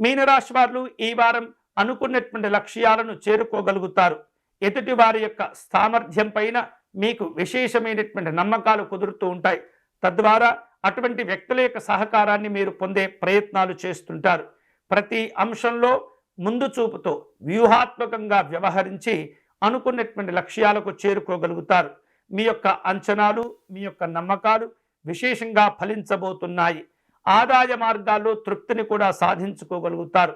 మీనరాశి వారు ఈ వారం అనుకున్నటువంటి లక్ష్యాలను చేరుకోగలుగుతారు. ఎదుటి వారి యొక్క సామర్థ్యం పైన మీకు విశేషమైనటువంటి నమ్మకాలు కుదురుతూ ఉంటాయి. తద్వారా అటువంటి వ్యక్తుల యొక్క సహకారాన్ని మీరు పొందే ప్రయత్నాలు చేస్తుంటారు. ప్రతి అంశంలో ముందు చూపుతో వ్యూహాత్మకంగా వ్యవహరించి అనుకున్నటువంటి లక్ష్యాలకు చేరుకోగలుగుతారు. మీ యొక్క అంచనాలు, మీ యొక్క నమ్మకాలు విశేషంగా ఫలించబోతున్నాయి. ఆదాయ మార్గాల్లో తృప్తిని కూడా సాధించుకోగలుగుతారు.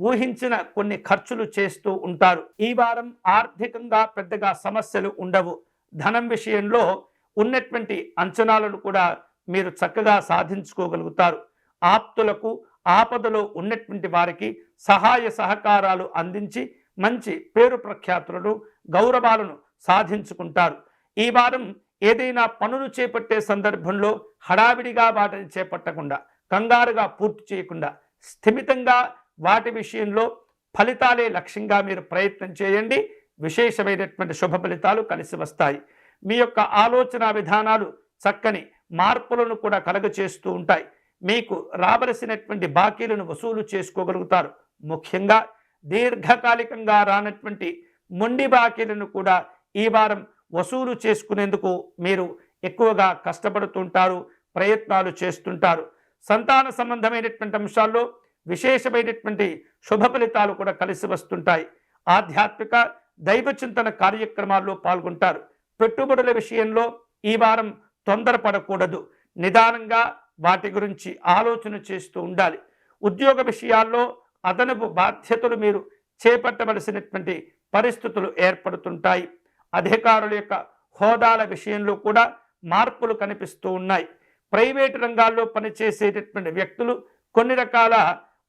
ఊహించిన కొన్ని ఖర్చులు చేస్తూ ఉంటారు. ఈ వారం ఆర్థికంగా పెద్దగా సమస్యలు ఉండవు. ధనం విషయంలో ఉన్నటువంటి అంచనాలను కూడా మీరు చక్కగా సాధించుకోగలుగుతారు. ఆప్తులకు, ఆపదలో ఉన్నటువంటి వారికి సహాయ సహకారాలు అందించి మంచి పేరు ప్రఖ్యాతులను, గౌరవాలను సాధించుకుంటారు. ఈ వారం ఏదైనా పనులు చేపట్టే సందర్భంలో హడావిడిగా వాటిని చేపట్టకుండా, కంగారుగా పూర్తి చేయకుండా స్థిమితంగా వాటి విషయంలో ఫలితాలే లక్ష్యంగా మీరు ప్రయత్నం చేయండి. విశేషమైనటువంటి శుభ ఫలితాలు కలిసి వస్తాయి. మీ యొక్క ఆలోచన విధానాలు చక్కని మార్పులను కూడా కలుగచేస్తూ ఉంటాయి. మీకు రావలసినటువంటి బాకీలను వసూలు చేసుకోగలుగుతారు. ముఖ్యంగా దీర్ఘకాలికంగా రానటువంటి మొండి బాకీలను కూడా ఈ వారం వసూలు చేసుకునేందుకు మీరు ఎక్కువగా కష్టపడుతుంటారు, ప్రయత్నాలు చేస్తుంటారు. సంతాన సంబంధమైనటువంటి అంశాల్లో విశేషమైనటువంటి శుభ ఫలితాలు కూడా కలిసి వస్తుంటాయి. ఆధ్యాత్మిక దైవ చింతన కార్యక్రమాల్లో పాల్గొంటారు. పెట్టుబడుల విషయంలో ఈ వారం తొందరపడకూడదు. నిదానంగా వాటి గురించి ఆలోచన చేస్తూ ఉండాలి. ఉద్యోగ విషయాల్లో అదనపు బాధ్యతలు మీరు చేపట్టవలసినటువంటి పరిస్థితులు ఏర్పడుతుంటాయి. అధికారుల యొక్క హోదాల విషయంలో కూడా మార్పులు కనిపిస్తూ ఉన్నాయి. ప్రైవేటు రంగాల్లో పనిచేసేటటువంటి వ్యక్తులు కొన్ని రకాల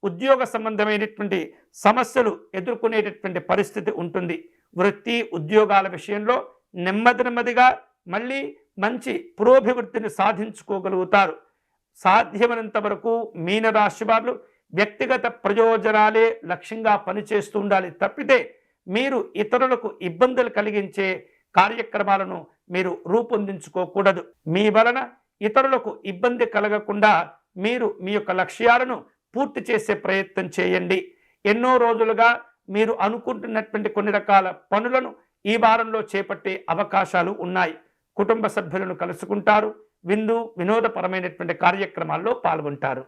ఉద్యోగ సంబంధమైనటువంటి సమస్యలు ఎదుర్కొనేటటువంటి పరిస్థితి ఉంటుంది. వృత్తి ఉద్యోగాల విషయంలో నెమ్మదిగా మళ్ళీ మంచి పురోభివృద్ధిని సాధించుకోగలుగుతారు. సాధ్యమైనంత వరకు మీనరాశి వారు వ్యక్తిగత ప్రయోజనాలే లక్ష్యంగా పనిచేస్తూ ఉండాలి తప్పితే మీరు ఇతరులకు ఇబ్బందులు కలిగించే కార్యక్రమాలను మీరు రూపొందించుకోకూడదు. మీ వలన ఇతరులకు ఇబ్బంది కలగకుండా మీరు మీ యొక్క లక్ష్యాలను పూర్తి చేసే ప్రయత్నం చేయండి. ఎన్నో రోజులుగా మీరు అనుకుంటున్నటువంటి కొన్ని రకాల పనులను ఈ వారంలో చేపట్టే అవకాశాలు ఉన్నాయి. కుటుంబ సభ్యులను కలుసుకుంటారు. విందు వినోదపరమైనటువంటి కార్యక్రమాల్లో పాల్గొంటారు.